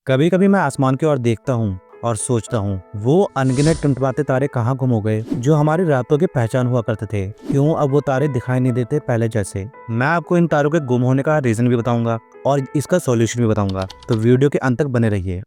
कभी कभी मैं आसमान की ओर देखता हूँ और सोचता हूँ वो अनगिनत टिमटिमाते तारे कहाँ गुम हो गए जो हमारी रातों की पहचान हुआ करते थे। क्यों अब वो तारे दिखाई नहीं देते पहले जैसे। मैं आपको इन तारों के गुम होने का रीजन भी बताऊंगा और इसका सॉल्यूशन भी बताऊंगा, तो वीडियो के अंत तक बने रहिए।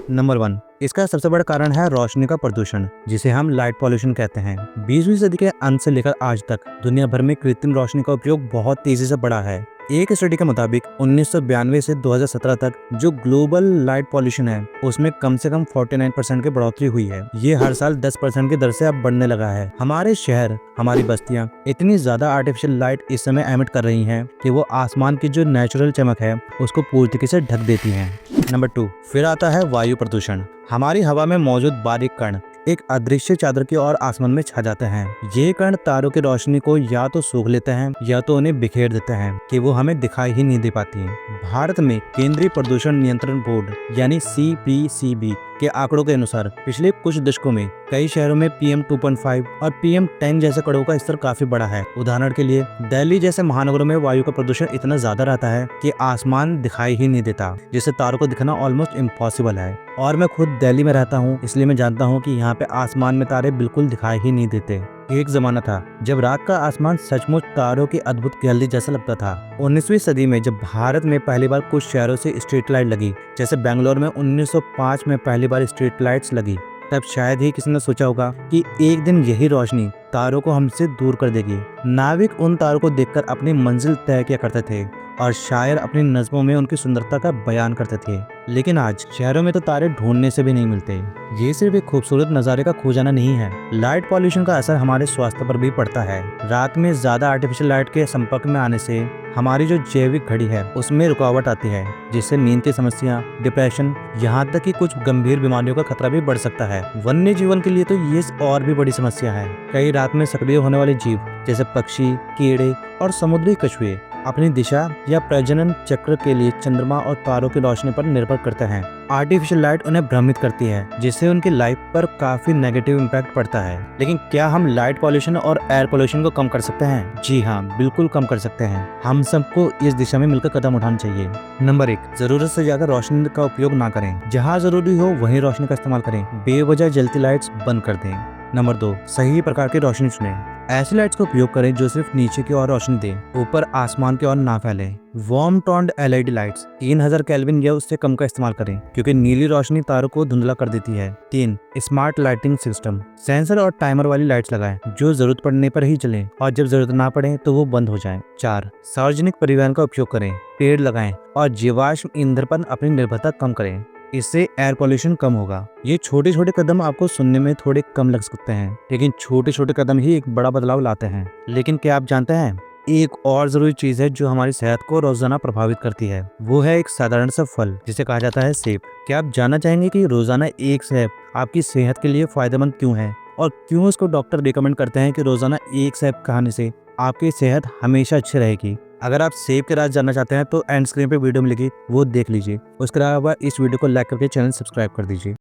नंबर 1, इसका सबसे बड़ा कारण है रोशनी का प्रदूषण, जिसे हम लाइट पॉल्यूशन कहते हैं। 20वीं सदी के अंत से लेकर आज तक दुनिया भर में कृत्रिम रोशनी का उपयोग बहुत तेजी से बढ़ा है। एक स्टडी के मुताबिक 1992 से 2017 तक जो ग्लोबल लाइट पॉल्यूशन है उसमें कम से कम 49% की बढ़ोतरी हुई है। ये हर साल 10% की दर से अब बढ़ने लगा है। हमारे शहर, हमारी बस्तियां इतनी ज्यादा आर्टिफिशियल लाइट इस समय एमिट कर रही हैं कि वो आसमान की जो नेचुरल चमक है उसको पूरी तरीके से ढक देती हैं। नंबर 2, फिर आता है वायु प्रदूषण। हमारी हवा में मौजूद बारीक कण एक अदृश्य चादर की ओर आसमान में छा जाते हैं। ये कण तारों की रोशनी को या तो सोख लेते हैं या तो उन्हें बिखेर देते हैं कि वो हमें दिखाई ही नहीं दे पाती हैं। भारत में केंद्रीय प्रदूषण नियंत्रण बोर्ड यानी CPCB के आंकड़ों के अनुसार पिछले कुछ दशकों में कई शहरों में PM 2.5 और PM 10 जैसे कणों का स्तर काफी बड़ा है। उदाहरण के लिए दिल्ली जैसे महानगरों में वायु का प्रदूषण इतना ज्यादा रहता है कि आसमान दिखाई ही नहीं देता, जिससे तारों को दिखना ऑलमोस्ट इम्पॉसिबल है। और मैं खुद दिल्ली में रहता हूँ, इसलिए मैं जानता हूँ कि यहाँ पे आसमान में तारे बिल्कुल दिखाई ही नहीं देते। एक जमाना था जब रात का आसमान सचमुच तारों की अद्भुत गैलरी जैसा लगता था। 19वीं सदी में जब भारत में पहली बार कुछ शहरों से स्ट्रीट लाइट लगी, जैसे बेंगलोर में 1905 में पहली बार स्ट्रीट लाइट्स लगी, तब शायद ही किसी ने सोचा होगा कि एक दिन यही रोशनी तारों को हमसे दूर कर देगी। नाविक उन तारों को देखकर अपनी मंजिल तय किया करते थे और शायर अपनी नज़्मों में उनकी सुंदरता का बयान करते थे। लेकिन आज शहरों में तो तारे ढूंढने से भी नहीं मिलते। ये सिर्फ एक खूबसूरत नज़ारे का खो जाना नहीं है, लाइट पॉल्यूशन का असर हमारे स्वास्थ्य पर भी पड़ता है। रात में ज्यादा आर्टिफिशियल लाइट के संपर्क में आने से हमारी जो जैविक घड़ी है उसमें रुकावट आती है, जिससे नींद की समस्या, डिप्रेशन, यहाँ तक कि कुछ गंभीर बीमारियों का खतरा भी बढ़ सकता है। वन्य जीवन के लिए तो ये और भी बड़ी समस्या है। कई रात में सक्रिय होने वाले जीव जैसे पक्षी, कीड़े और समुद्री कछुए अपनी दिशा या प्रजनन चक्र के लिए चंद्रमा और तारों की रोशनी पर निर्भर करते हैं। आर्टिफिशियल लाइट उन्हें भ्रमित करती है, जिससे उनकी लाइफ पर काफी नेगेटिव इम्पैक्ट पड़ता है। लेकिन क्या हम लाइट पॉल्यूशन और एयर पॉल्यूशन को कम कर सकते हैं? जी हाँ, बिल्कुल कम कर सकते हैं। हम सबको इस दिशा में मिलकर कदम उठाना चाहिए। नंबर 1, जरूरत से ज्यादा रोशनी का उपयोग ना करें। जहाँ जरूरी हो वहीं रोशनी का इस्तेमाल करें। बेवजह जलती लाइट्स बंद कर दें। नंबर 2, सही प्रकार की रोशनी चुनें। ऐसी लाइट्स का उपयोग करें जो सिर्फ नीचे की ओर रोशनी दें, ऊपर आसमान की ओर ना फैले। Warm toned LED lights 3000 kelvin या उससे कम का इस्तेमाल करें, क्योंकि नीली रोशनी तारों को धुंधला कर देती है। 3, स्मार्ट लाइटिंग सिस्टम। सेंसर और टाइमर वाली लाइट्स लगाएं जो जरूरत पड़ने पर ही चलें और जब जरूरत ना पड़े तो वो बंद हो जाएं। 4, सार्वजनिक परिवहन का उपयोग करें, पेड़ लगाएं और जीवाश्म ईंधन पर अपनी निर्भरता कम करें। इससे एयर पॉल्यूशन कम होगा। ये छोटे छोटे कदम आपको सुनने में थोड़े कम लग सकते हैं, लेकिन छोटे छोटे कदम ही एक बड़ा बदलाव लाते हैं। लेकिन क्या आप जानते हैं, एक और जरूरी चीज है जो हमारी सेहत को रोजाना प्रभावित करती है, वो है एक साधारण सा फल जिसे कहा जाता है सेब। क्या आप जानना चाहेंगे कि रोजाना एक सेब आपकी सेहत के लिए फायदेमंद क्यों है और क्यों इसको डॉक्टर रिकमेंड करते हैं कि रोजाना एक सेब खाने से आपकी सेहत हमेशा अच्छी रहेगी? अगर आप सेब के राज जानना चाहते हैं तो एंड स्क्रीन पे वीडियो मिलेगी, वो देख लीजिए। उसके अलावा इस वीडियो को लाइक करके चैनल सब्सक्राइब कर दीजिए।